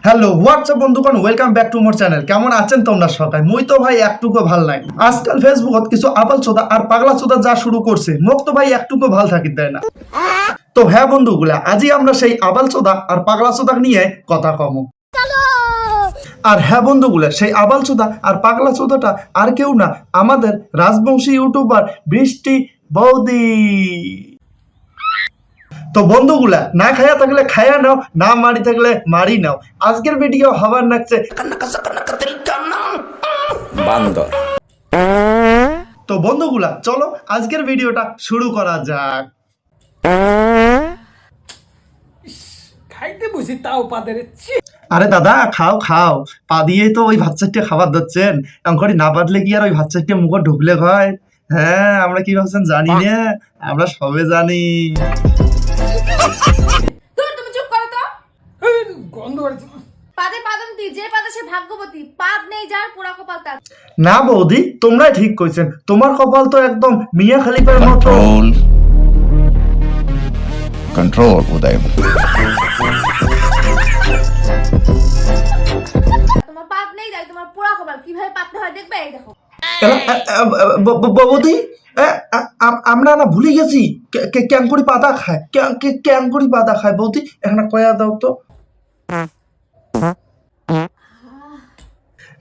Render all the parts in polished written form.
Hello WhatsApp বন্ধুগণ, welcome back to more channel. কেমন আছেন তোমরা সবাই? মুই তো ভাই একটুকু ভাল নাই। আজকাল ফেসবুকত কিছু আবাল চোদা আর পাগলা চোদা যা শুরু করছে, মোক তো ভাই একটুকু ভাল থাকি দেয় না। তো হ্যাঁ বন্ধুগুলা, আজই আমরা সেই আবাল চোদা আর পাগলা চোদা নিয়ে কথা কম। আর হ্যাঁ বন্ধুগুলা, সেই আবাল চোদা আর পাগলা চোদাটা আর কেউ না, আমাদের রাজবংশী ইউটিউবার বৃষ্টি বৌদি। তো বন্ধুগুলা, না খায়া থাকলে খায়া নাও, না মারি থাকলে মারি নাও। আজকের ভিডিও হবার নাকছে বান্দর। তো বন্ধুগুলা, চলো আজকের ভিডিওটা শুরু করা যাক। খাইতে বসি তাও পাদের। আরে দাদা, খাও খাও, পা দিয়েই তো ওই ভাত চারটে খাবার দিচ্ছেন। এমন না পাতলে কি আর ওই ভাত চারটে মুখে ঢুকলে হয়? হ্যাঁ, আমরা কি ভাবছেন জানি না, আমরা সবে জানি। তুমি চুপ করো তো। গন্ধ বাড়ছে। পাদে পাদন্তি, যে পাদে সে ভাগ্যবতী, পাদ নেই যার পুরা কপাল তার। না বৌদি, তোমরাই ঠিক কইছেন, তোমার কপাল তো একদম মিয়া খলিফার মতো। कंट्रोल उदय। তোমার পাদ নেই যাই, তোমার পুরা কপাল কিভাবে পাততে হয় দেখবে, এই দেখো। বৌদি, আমরা না ভুলে গেছি ক্যাঙ্কুরি পাতা খায়, ক্যাঙ্কুরি পাতা খায়। বৌদি এখানে কয়া দাও তো।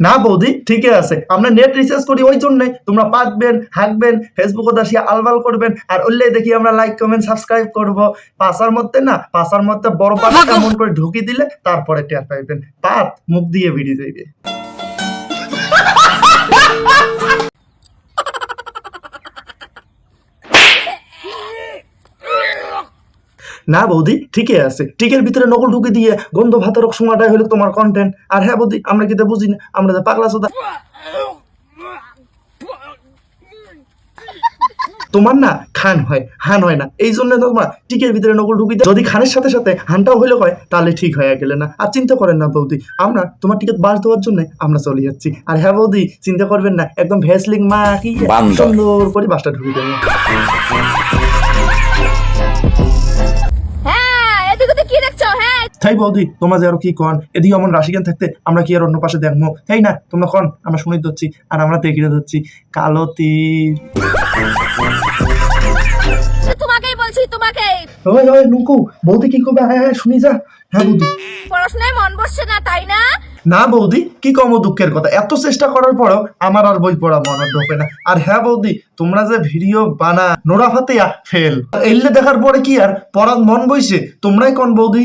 না বৌদি, ঠিকই আছে, আমরা নেট রিসার্চ করি, ওই জন্যই তোমরা পাতবেন, হাঁকবেন, ফেসবুকে আসিয়া আলবাল করবেন, আর ওইলে দেখি আমরা লাইক কমেন্ট সাবস্ক্রাইব করব। পাশার মধ্যে বড় পাত এমন করে ঢুকি দিলে তারপরে টের পাইবেন, পাত মুখ দিয়ে বেরিয়ে যাইবে। না বৌদি, ঠিকই আছে, টিকের ভিতরে নকল ঢুকে দিয়ে গন্ধ ভাতের সময়টাই হলো তোমার কন্টেন্ট। আর হ্যাঁ বৌদি, আমরা কিন্তু বুঝি না, আমরা যে পাগলা চোদা। তোমার না খান হয়, হান হয় না, এই জন্য তোমার টিকের ভিতরে নকল ঢুকি দেয়। যদি খানের সাথে সাথে হানটাও হইলে হয়, তাহলে ঠিক হয়ে গেলে না। আর চিন্তা করেন না বৌদি, আমরা তোমার টিকিট বাস দেওয়ার জন্য আমরা চলে যাচ্ছি। আর হ্যাঁ বৌদি, চিন্তা করবেন না, একদম ভ্যাসলিং মা কি সুন্দর করে বাসটা ঢুকে দেবো। তাই বৌদি, তোমরা যে আরো কি কন, এদিকে এমন রাশিগান থাকতে আমরা কি আর অন্য পাশে দেখবো? তাই না, তোমরা কন, আমরা শুনে দিচ্ছি আর আমরা দেখে দিচ্ছি কালো তীর। তোমাকেই বলছি, তোমাকে। ওই ওই নুকু, বৌদি কি করবে? হ্যাঁ হ্যাঁ, শুনি যা। হ্যাঁ বৌদি, পড়াশোনায় মন বসছে না তাই না? না বৌদি, কি কম দুঃখের কথা, এত চেষ্টা করার পরও আমার আর বই পড়া মনে ঢোকে না। আর হ্যাঁ বৌদি, তোমরা যে ভিডিও বানা নোরা ফাতেয়া ফেল, এলে দেখার পরে কি আর পড়ার মন বইছে? তোমরাই কোন বৌদি।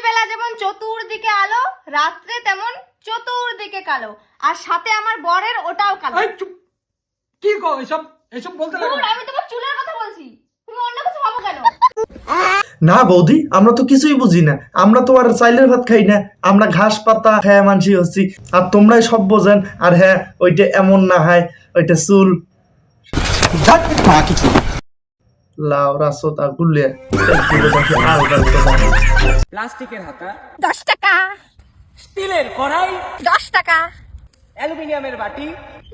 বেলা যেমন চতুর্দিকে আলো, রাত্রে তেমন চতুর্দিকে কালো, আর সাথে আমার বরের ওটাও কালো। কি কও এসব এসব বলতে লাগে? আমি তোমার চুলের কথা বলছি, তুমি অন্য কিছু ভাবো কেন? না বৌদি, আমরা তো কিছুই বুঝি না, আমরা তো আর চাইলের ভাত খাই না, আমরা ঘাস পাতা খায় মানসি হচ্ছি, আর তোমরাই সব বোঝেন। আর হ্যাঁ, ওইটা এমন না হয়, ওইটা চুল লাউরা সোতা গুলে প্লাস্টিকের হাতা, 10 টাকা। স্টিলের কড়াই, 10 টাকা। অ্যালুমিনিয়ামের বাটি,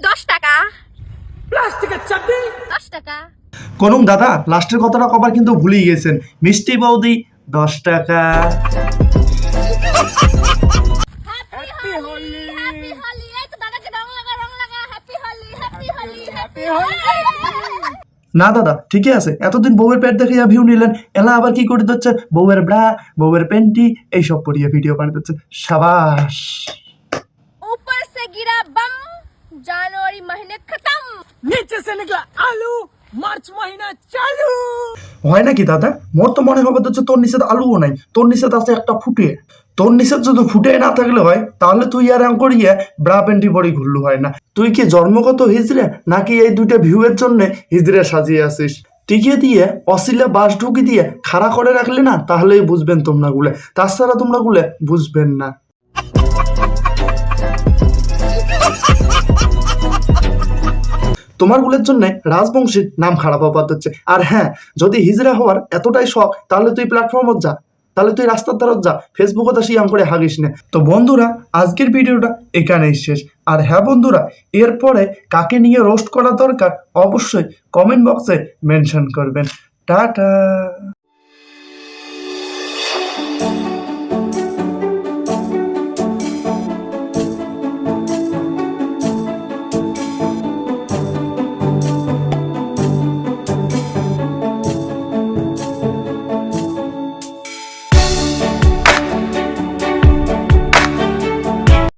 10 টাকা। প্লাস্টিকের চাটনি, 10 টাকা। কোনুম দাদা, লাস্টের কথাটা কবার কিন্তু ভুলেই গেছেন। মিষ্টি বৌদি 10 টাকা। Happy Holi, happy Holi. এই তো দাদাকে রং লাগা, happy Holi, happy Holi, happy Holi. না দাদা, ঠিকই আছে, এতদিন বউয়ের পেট দেখে ভিউ নিলেন, এলা আবার কি করে দিচ্ছে? বউয়ের ব্রা, বউয়ের প্যান্টি এইসব পরিয়ে ভিডিও বানিয়ে দিচ্ছে। সাবাস। ऊपर से गिरा बम, जनवरी महीने खत्म, নিচে সে নিকলা আলু, মার্চ মহিনা চালু। হয় নাকি দাদা? মোর তো মনে হবে হচ্ছে তোর নিচে আলুও নাই, তোর নিচে আছে একটা ফুটে। তোর নিচে যদি ফুটে না থাকলে হয়, তাহলে তুই আর এম করিয়ে ব্রা প্যান্টি পরি ঘুরলু হয় না। তুই কি জন্মগত হিজড়ে, নাকি এই দুইটা ভিউয়ের জন্য হিজড়ে সাজিয়ে আসিস? টিকে দিয়ে অসিলে বাস ঢুকি দিয়ে খাড়া করে রাখলে না, তাহলেই বুঝবেন তোমরা গুলে, তাছাড়া তোমরা গুলে বুঝবেন না। তোমার গুলের জন্য রাজবংশীর নাম খারাপ হবার হচ্ছে। আর হ্যাঁ, যদি হিজড়া হওয়ার এতটাই শখ, তাহলে তুই প্ল্যাটফর্মত যা, তাহলে তুই রাস্তার ধারে যা, ফেসবুকে তো শিয়াম করে হাগিস না। তো বন্ধুরা, আজকের ভিডিওটা এখানেই শেষ। আর হ্যাঁ বন্ধুরা, এরপরে কাকে নিয়ে রোস্ট করা দরকার অবশ্যই কমেন্ট বক্সে মেনশন করবেন। টাটা।